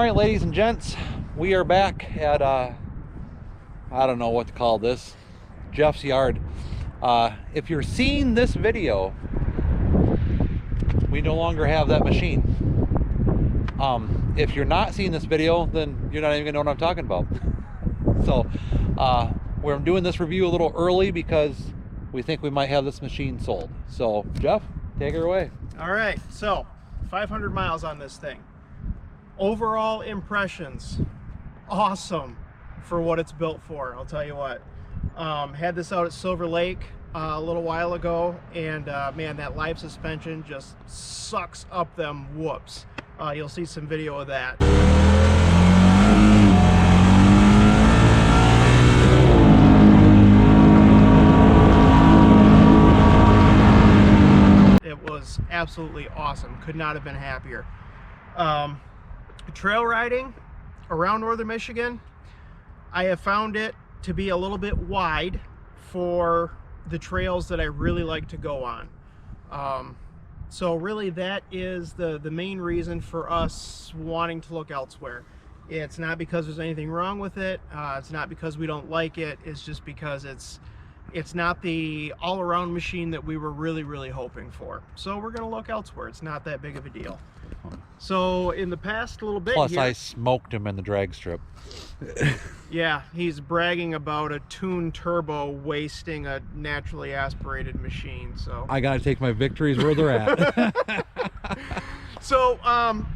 right, ladies and gents, we are back at I don't know what to call this, Jeff's yard. If you're seeing this video, we no longer have that machine. If you're not seeing this video, then you're not even gonna know what I'm talking about. So we're doing this review a little early because we think we might have this machine sold. So Jeff, take her away. All right, so 500 miles on this thing. Overall impressions, awesome for what it's built for, I'll tell you what. Had this out at Silver Lake a little while ago, and man, that live suspension just sucks up them whoops. You'll see some video of that. It was absolutely awesome. Could not have been happier. Trail riding around northern Michigan, I have found it to be a little bit wide for the trails that I really like to go on. So really that is the main reason for us wanting to look elsewhere. It's not because there's anything wrong with it. It's not because we don't like it. It's just because it's not the all-around machine that we were really hoping for. So we're gonna look elsewhere. It's not that big of a deal. So in the past little bit Plus here, I smoked him in the drag strip. yeah, he's bragging about a tuned turbo wasting a naturally aspirated machine. So I gotta take my victories where they're at. So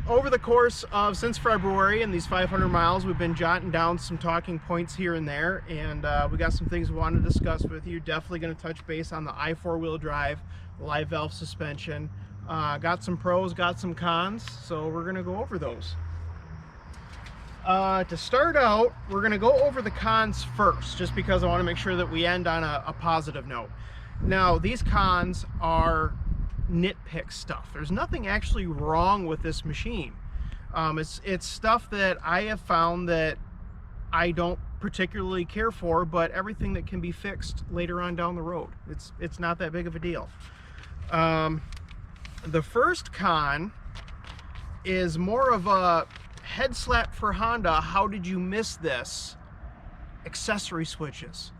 over the course of since February and these 500 miles, we've been jotting down some talking points here and there, and we got some things we want to discuss with you. Definitely going to touch base on the i4 wheel drive, live valve suspension. Got some pros, got some cons, so we're going to go over those. To start out, we're going to go over the cons first, just because I want to make sure that we end on a positive note. Now, these cons are nitpick stuff. There's nothing actually wrong with this machine. It's stuff that I have found that I don't particularly care for, but everything that can be fixed later on down the road. It's not that big of a deal. The first con is more of a head slap for Honda. How did you miss this? Accessory switches.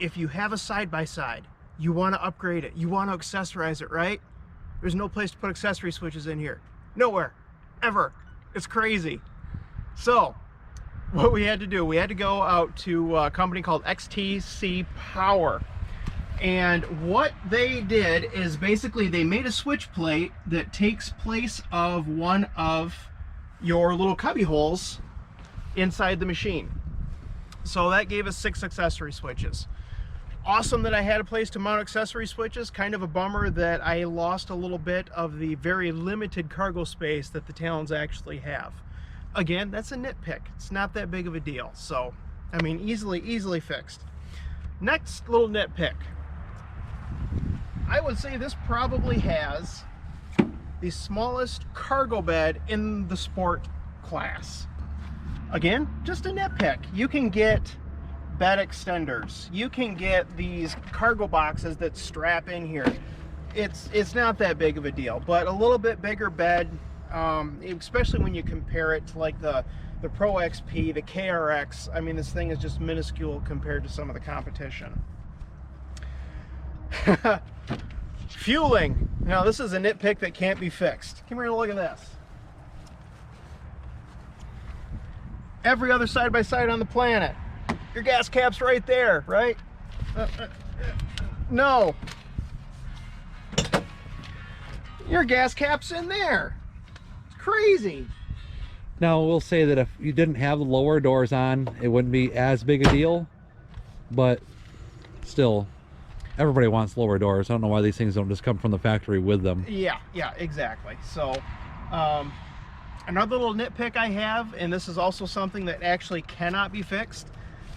If you have a side-by-side, you want to upgrade it, you want to accessorize it, right? There's no place to put accessory switches in here. Nowhere. Ever. It's crazy. So, what we had to do, we had to go out to a company called XTC Power. And what they did is basically they made a switch plate that takes place of one of your little cubby holes inside the machine. So that gave us 6 accessory switches. Awesome that I had a place to mount accessory switches. Kind of a bummer that I lost a little bit of the very limited cargo space that the Talons actually have. Again, that's a nitpick. It's not that big of a deal. So, I mean, easily fixed. Next little nitpick. I would say this probably has the smallest cargo bed in the sport class. Again, just a nitpick. You can get bed extenders. You can get these cargo boxes that strap in here. It's not that big of a deal, but a little bit bigger bed, especially when you compare it to like the Pro XP, the KRX. I mean, this thing is just minuscule compared to some of the competition. Fueling. Now this is a nitpick that can't be fixed. Come here and look at this. Every other side-by-side on the planet, your gas cap's right there, right? No. Your gas cap's in there. It's crazy. Now, we'll say that if you didn't have the lower doors on, it wouldn't be as big a deal, but still, everybody wants lower doors. I don't know why these things don't just come from the factory with them. Yeah, exactly. So, another little nitpick I have, and this is also something that actually cannot be fixed,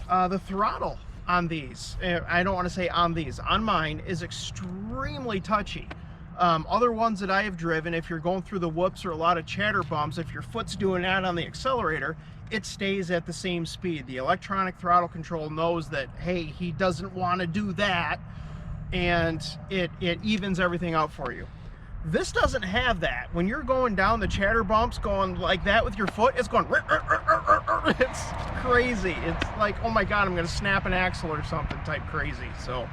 the throttle on these, I don't want to say on these, on mine, is extremely touchy. Other ones that I have driven, if you're going through the whoops or a lot of chatter bumps, if your foot's doing that on the accelerator, it stays at the same speed. The electronic throttle control knows that, hey, he doesn't want to do that, and it evens everything out for you. This doesn't have that. When you're going down the chatter bumps, going like that with your foot, it's going, it's crazy. It's like, oh my God, I'm gonna snap an axle or something type crazy. So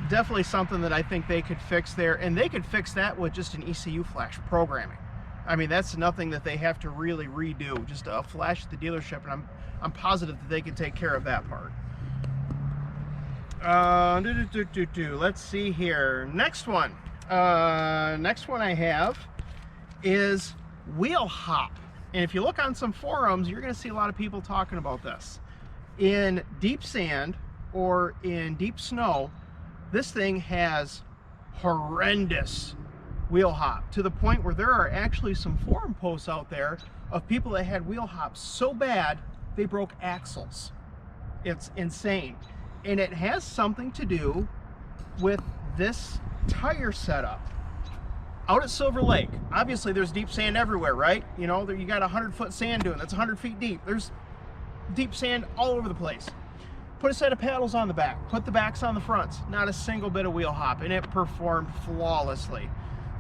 definitely something that I think they could fix there. And they could fix that with just an ECU flash programming. I mean, that's nothing that they have to really redo, just a flash at the dealership, and I'm positive that they can take care of that part. Let's see here. Next one I have is wheel hop. And if you look on some forums, you're going to see a lot of people talking about this. In deep sand or in deep snow, this thing has horrendous wheel hop, to the point where there are actually some forum posts out there of people that had wheel hops so bad they broke axles. It's insane. And it has something to do with this tire setup. Out at Silver Lake, obviously there's deep sand everywhere, right? You know, you got a 100-foot sand dune that's 100 feet deep. There's deep sand all over the place. Put a set of paddles on the back, put the backs on the fronts, not a single bit of wheel hop, and it performed flawlessly.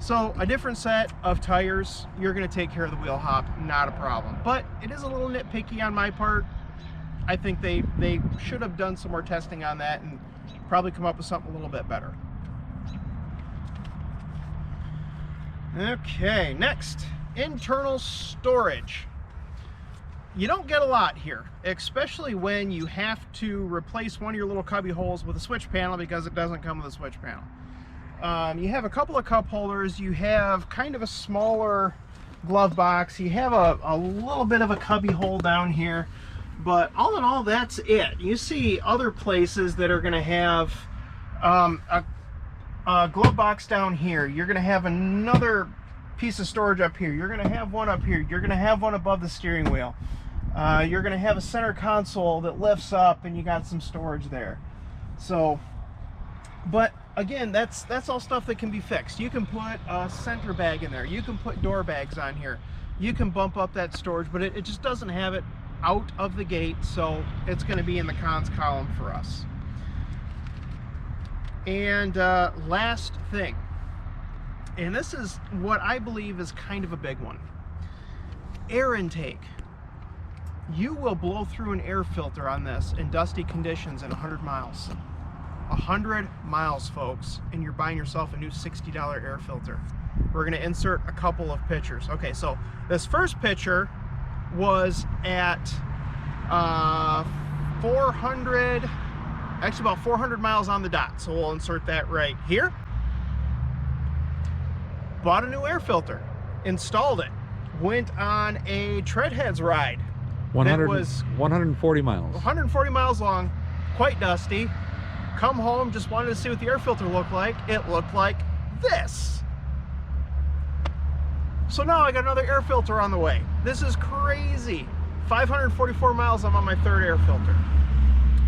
So a different set of tires, you're going to take care of the wheel hop, not a problem. But it is a little nitpicky on my part. I think they should have done some more testing on that and probably come up with something a little bit better. Okay, next, internal storage. You don't get a lot here, especially when you have to replace one of your little cubby holes with a switch panel because it doesn't come with a switch panel. You have a couple of cup holders, you have kind of a smaller glove box, you have a little bit of a cubby hole down here, but all in all, that's it. You see other places that are going to have a glove box down here, you're going to have another piece of storage up here, you're going to have one up here, you're going to have one above the steering wheel, you're going to have a center console that lifts up and you got some storage there. So, but again, that's all stuff that can be fixed. You can put a center bag in there, you can put door bags on here, you can bump up that storage, but it just doesn't have it out of the gate, so it's going to be in the cons column for us. And last thing, and this is what I believe is kind of a big one, air intake. You will blow through an air filter on this in dusty conditions in 100 miles. 100 miles, folks, and you're buying yourself a new $60 air filter. We're going to insert a couple of pictures. Okay, so this first picture was at 400, actually about 400 miles on the dot, so we'll insert that right here. Bought a new air filter, installed it, went on a Treadheads ride. 140 miles. 140 miles long, quite dusty. Come home, just wanted to see what the air filter looked like. It looked like this. So now I got another air filter on the way. This is crazy. 544 miles, I'm on my third air filter.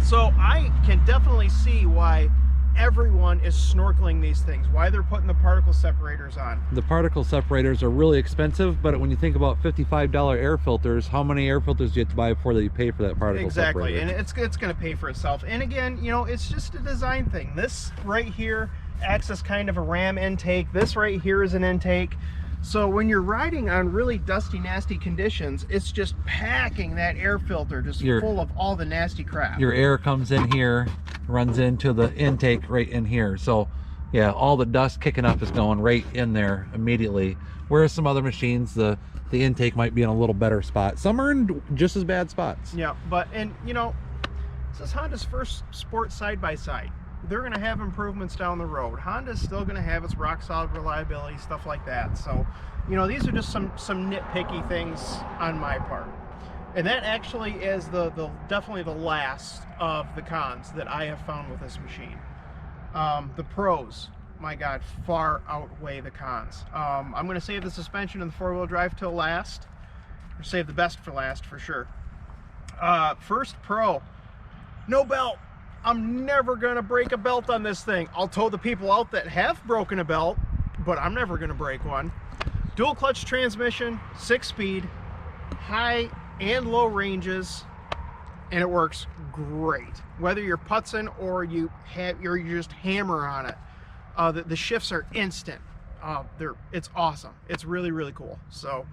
So I can definitely see why everyone is snorkeling these things, why they're putting the particle separators on. The particle separators are really expensive, but when you think about $55 air filters, how many air filters do you have to buy before you pay for that particle separator? Exactly, and it's going to pay for itself. And again, you know, it's just a design thing. This right here acts as kind of a ram intake. This right here is an intake. So when you're riding on really dusty, nasty conditions, it's just packing that air filter just full of all the nasty crap. Your air comes in here, runs into the intake right in here. So yeah, all the dust kicking up is going right in there immediately. Whereas some other machines, the intake might be in a little better spot. Some are in just as bad spots. Yeah, but, and you know, this is Honda's first sport side-by-side. They're going to have improvements down the road. Honda's still going to have its rock solid reliability, stuff like that. So, you know, these are just some nitpicky things on my part. And that actually is definitely the last of the cons that I have found with this machine. The pros, my God, far outweigh the cons. I'm going to save the suspension and the four-wheel drive till last, or save the best for last for sure. First pro, no belt. I'm never gonna break a belt on this thing. I'll tow the people out that have broken a belt, but I'm never gonna break one. Dual clutch transmission, 6-speed, high and low ranges, and it works great. Whether you're putzing or you just hammer on it, the shifts are instant. it's awesome. It's really, really cool. So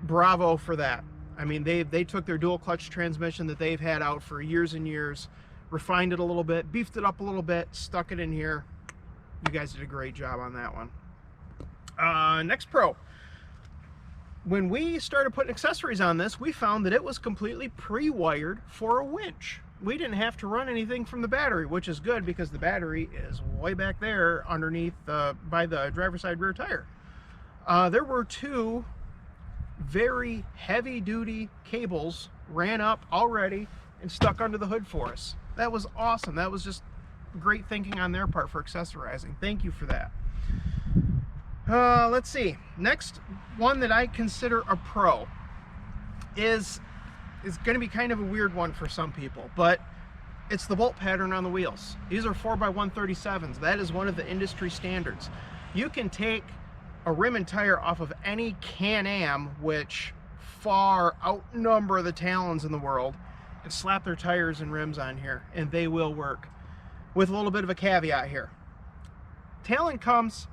bravo for that. I mean, they took their dual clutch transmission that they've had out for years and years, refined it a little bit, beefed it up a little bit, stuck it in here. You guys did a great job on that one. Next Pro. When we started putting accessories on this, we found that it was completely pre-wired for a winch. We didn't have to run anything from the battery, which is good because the battery is way back there underneath by the driver's side rear tire. There were two very heavy-duty cables ran up already and stuck under the hood for us. That was awesome. That was just great thinking on their part for accessorizing. Thank you for that. Let's see. Next one that I consider a pro is going to be kind of a weird one for some people, but it's the bolt pattern on the wheels. These are 4x137s. That is one of the industry standards. You can take a rim and tire off of any Can-Am, which far outnumber the Talons in the world, and slap their tires and rims on here, and they will work. With a little bit of a caveat here. Talon comes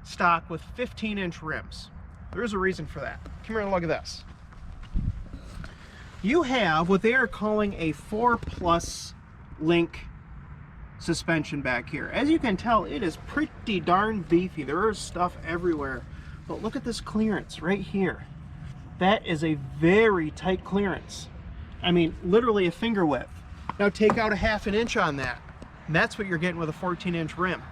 stock with 15-inch rims. There's a reason for that. Come here and look at this. You have what they are calling a 4+ link suspension back here. As you can tell, it is pretty darn beefy. There is stuff everywhere. But look at this clearance right here. That is a very tight clearance. I mean, literally a finger width. Now take out a 1/2 inch on that. And that's what you're getting with a 14-inch rim.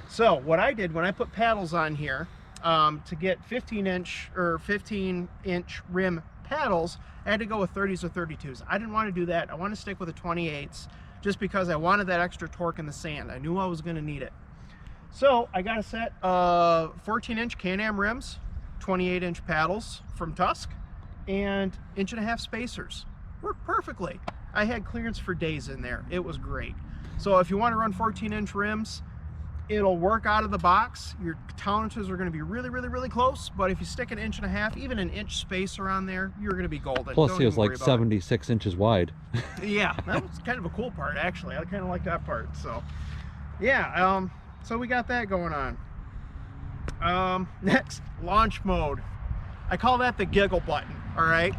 So what I did when I put paddles on here, to get 15-inch or 15-inch rim paddles, I had to go with 30s or 32s. I didn't want to do that. I want to stick with the 28s just because I wanted that extra torque in the sand. I knew I was going to need it. So I got a set of 14-inch Can-Am rims, 28-inch paddles from Tusk, and 1.5 inch spacers. Worked perfectly. I had clearance for days in there. It was great. So if you want to run 14-inch rims, it'll work out of the box. Your tolerances are going to be really, really, really close, but if you stick an 1.5 inch, even an inch spacer on there, you're going to be golden. Plus, it was like 76 inches wide. Yeah, that was kind of a cool part, actually. I kind of like that part. So, yeah, so we got that going on. Next, launch mode. I call that the giggle button, all right?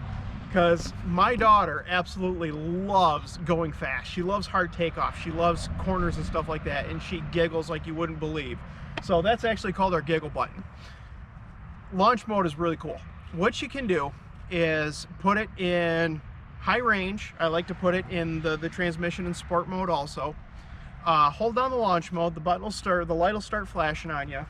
Because my daughter absolutely loves going fast. She loves hard takeoff. She loves corners and stuff like that, and she giggles like you wouldn't believe. So that's actually called our giggle button. Launch mode is really cool. What you can do is put it in high range. I like to put it in the transmission and sport mode also. Hold down the launch mode, the button will start, the light will start flashing on you.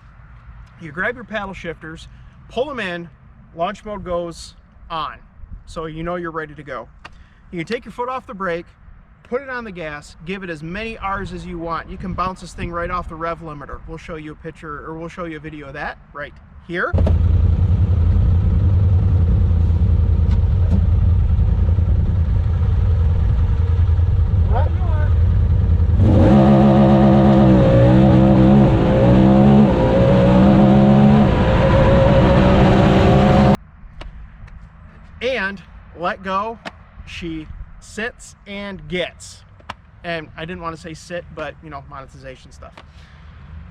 You grab your paddle shifters, pull them in, launch mode goes on. So you know you're ready to go. You can take your foot off the brake, put it on the gas, give it as many R's as you want. You can bounce this thing right off the rev limiter. We'll show you a picture, or we'll show you a video of that right here. And let go, she sits and gets. And I didn't want to say sit, but you know, monetization stuff.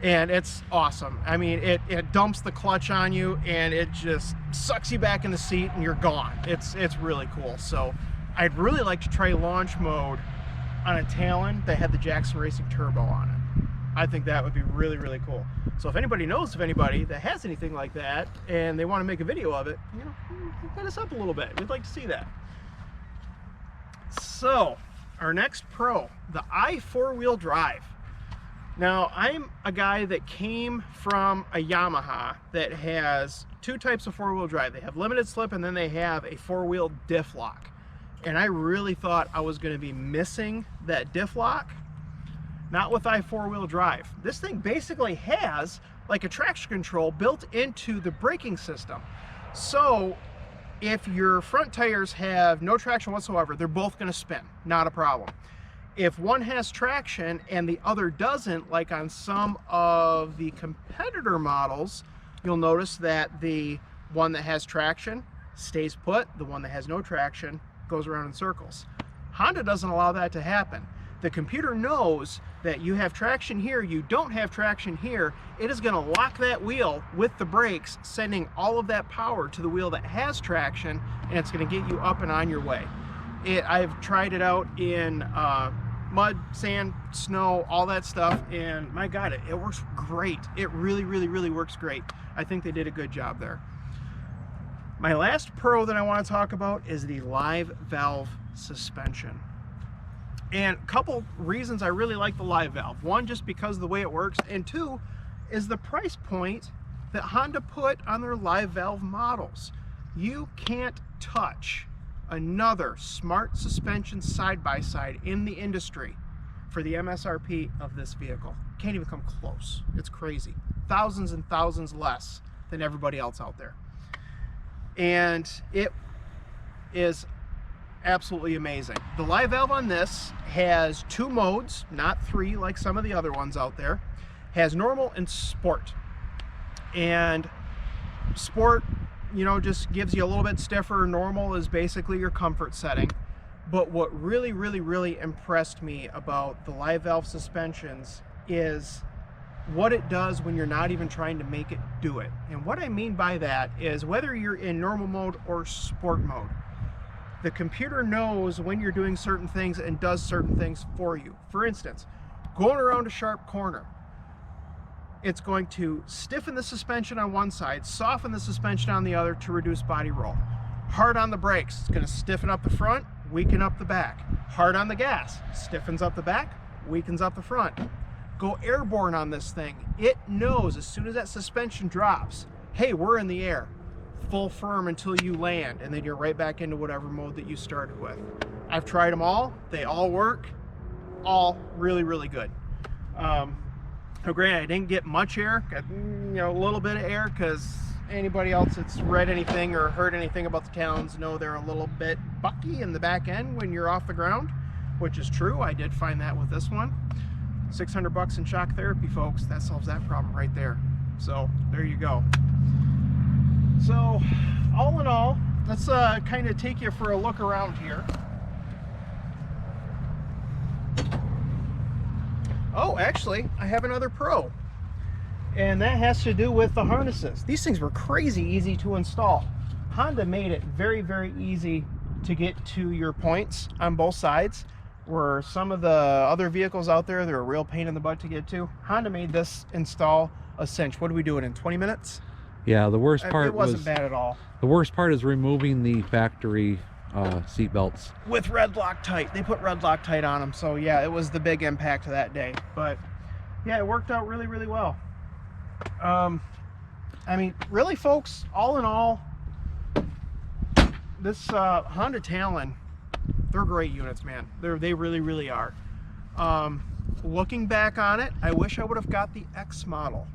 And it's awesome. I mean, it dumps the clutch on you and it just sucks you back in the seat and you're gone. It's really cool. So I'd really like to try launch mode on a Talon that had the Jackson Racing Turbo on it. I think that would be really, really cool. So if anybody knows of anybody that has anything like that and they want to make a video of it, you know, hit us up a little bit. We'd like to see that. So our next pro, the i4-wheel drive. Now I'm a guy that came from a Yamaha that has two types of 4-wheel drive. They have limited slip and then they have a 4-wheel diff lock. And I really thought I was going to be missing that diff lock. Not with i4-wheel drive. This thing basically has like a traction control built into the braking system. So if your front tires have no traction whatsoever, they're both going to spin, not a problem. If one has traction and the other doesn't, like on some of the competitor models, you'll notice that the one that has traction stays put, the one that has no traction goes around in circles. Honda doesn't allow that to happen. The computer knows that you have traction here, you don't have traction here, it is going to lock that wheel with the brakes, sending all of that power to the wheel that has traction, and it's going to get you up and on your way. I've tried it out in mud, sand, snow, all that stuff, and my God, it works great. It really, really, really works great. I think they did a good job there. My last pro that I want to talk about is the live valve suspension. And a couple reasons I really like the live valve. One, just because of the way it works, and two, is the price point that Honda put on their live valve models. You can't touch another smart suspension side-by-side in the industry for the MSRP of this vehicle. Can't even come close. It's crazy. Thousands and thousands less than everybody else out there. And it is absolutely amazing. The live valve on this has 2 modes, not 3 like some of the other ones out there. Has normal and sport. And sport, you know, just gives you a little bit stiffer. Normal is basically your comfort setting. But what really, really, really impressed me about the live valve suspensions is what it does when you're not even trying to make it do it. And what I mean by that is whether you're in normal mode or sport mode, the computer knows when you're doing certain things and does certain things for you. For instance, going around a sharp corner, it's going to stiffen the suspension on one side, soften the suspension on the other to reduce body roll. Hard on the brakes, it's going to stiffen up the front, weaken up the back. Hard on the gas, stiffens up the back, weakens up the front. Go airborne on this thing. It knows as soon as that suspension drops, hey, we're in the air. Full firm until you land, and then you're right back into whatever mode that you started with. I've tried them all. They all work. All really, really good. Now, granted, I didn't get much air. Got, a little bit of air, because anybody else that's read anything or heard anything about the Talons know they're a little bit bucky in the back end when you're off the ground, which is true. I did find that with this one. $600 in shock therapy, folks. That solves that problem right there. So there you go. So all in all, let's kind of take you for a look around here. Oh, actually, I have another pro, and that has to do with the harnesses. These things were crazy easy to install. Honda made it very, very easy to get to your points on both sides, where some of the other vehicles out there, they're a real pain in the butt to get to. Honda made this install a cinch. What do we do it in 20 minutes? Yeah, the worst part it wasn't bad at all. The worst part is removing the factory seat belts. With red Loctite. They put red Loctite on them, so yeah, it was the big impact that day. But yeah, it worked out really, really well. I mean, really, folks, all in all, this Honda Talon, they're great units, man. They really, really are. Looking back on it, I wish I would have got the X model.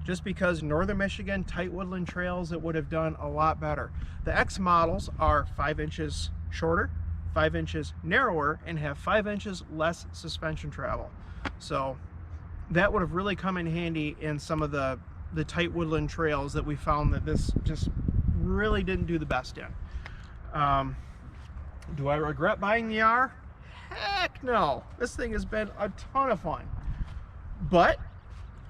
Just because Northern Michigan, tight woodland trails, it would have done a lot better. The X models are 5 inches shorter, 5 inches narrower, and have 5 inches less suspension travel. So that would have really come in handy in some of the tight woodland trails that we found that this just really didn't do the best in. Do I regret buying the R? Heck no. This thing has been a ton of fun. But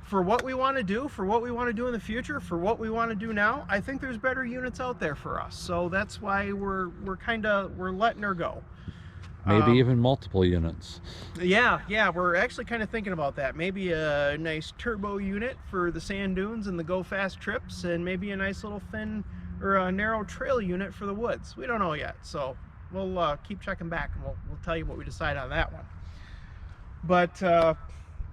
for what we want to do, for what we want to do in the future, for what we want to do now, I think there's better units out there for us. So that's why we're letting her go. Maybe even multiple units. Yeah, we're actually kind of thinking about that. Maybe a nice turbo unit for the sand dunes and the go fast trips, and maybe a nice little thin or a narrow trail unit for the woods. We don't know yet, so we'll keep checking back, and we'll tell you what we decide on that one. But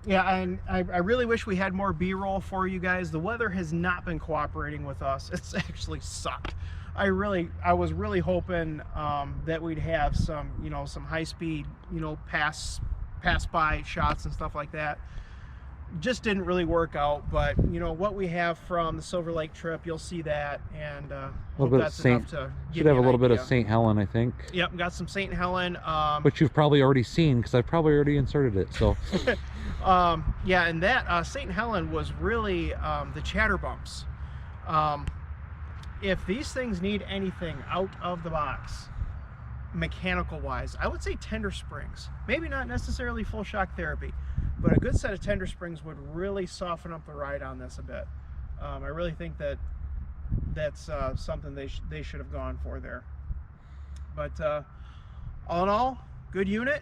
yeah, and I really wish we had more B-roll for you guys. The weather has not been cooperating with us. It's actually sucked. I was really hoping that we'd have some, some high-speed, pass by shots and stuff like that. Just didn't really work out, but what we have from the Silver Lake trip, you'll see that, and hope that's enough to should have a little bit of St. Helen, I think. Yep, got some St. Helen. Which you've probably already seen, because I've probably already inserted it. So. Yeah, and that St. Helen was really the chatter bumps. If these things need anything out of the box, mechanical wise, I would say tender springs. Maybe not necessarily full shock therapy, but a good set of tender springs would really soften up the ride on this a bit. I really think that that's something they should have gone for there. But all in all, good unit.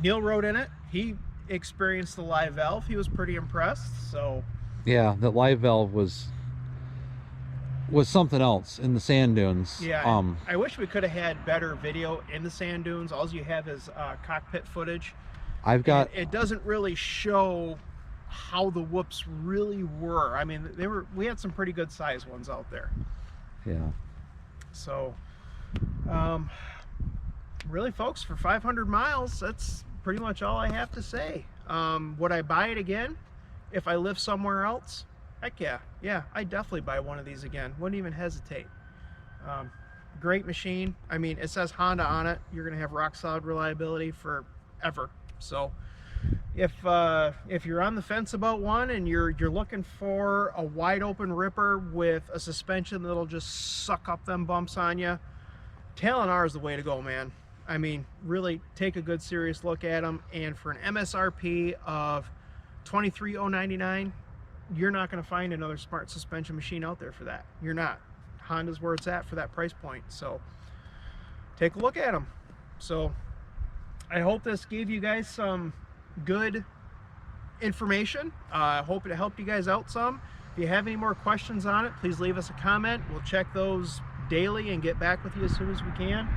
Neil rode in it. He experienced the live valve. He was pretty impressed. So yeah, the live valve was something else in the sand dunes. yeah, I wish we could have had better video in the sand dunes. All you have is cockpit footage. I've got, it doesn't really show how the whoops really were. I mean, we had some pretty good sized ones out there. yeah. So really, folks, for 500 miles, that's pretty much all I have to say. Would I buy it again if I live somewhere else? Heck yeah, I'd definitely buy one of these again. Wouldn't even hesitate. Great machine. I mean, it says Honda on it. You're gonna have rock solid reliability forever. So if you're on the fence about one and you're looking for a wide open ripper with a suspension that'll just suck up them bumps on you, Talon R is the way to go, man. I mean, really take a good serious look at them, and for an MSRP of $23,099, you're not going to find another smart suspension machine out there for that. You're not. Honda's where it's at for that price point. So take a look at them. So I hope this gave you guys some good information. I hope it helped you guys out some. If you have any more questions on it, please leave us a comment. We'll check those daily and get back with you as soon as we can.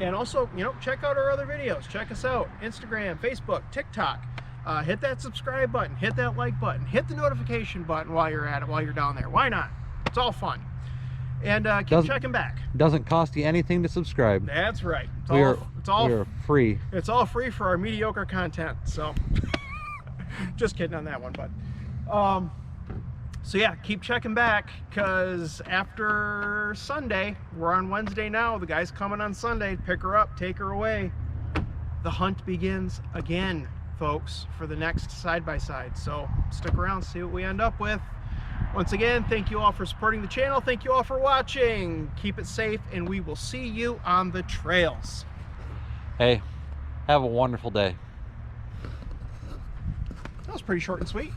And also, you know, check out our other videos. Check us out. Instagram, Facebook, TikTok. Hit that subscribe button, hit that like button, hit the notification button while you're at it, while you're down there. Why not? It's all fun. And keep checking back. Doesn't cost you anything to subscribe. That's right. We are free. It's all free for our mediocre content. So just kidding on that one, but so yeah, keep checking back, because after Sunday, we're on Wednesday now, the guy's coming on Sunday to pick her up, take her away. The hunt begins again, folks, for the next side-by-side. So stick around, see what we end up with. Once again, thank you all for supporting the channel. Thank you all for watching. Keep it safe, and we will see you on the trails. Hey, have a wonderful day. That was pretty short and sweet.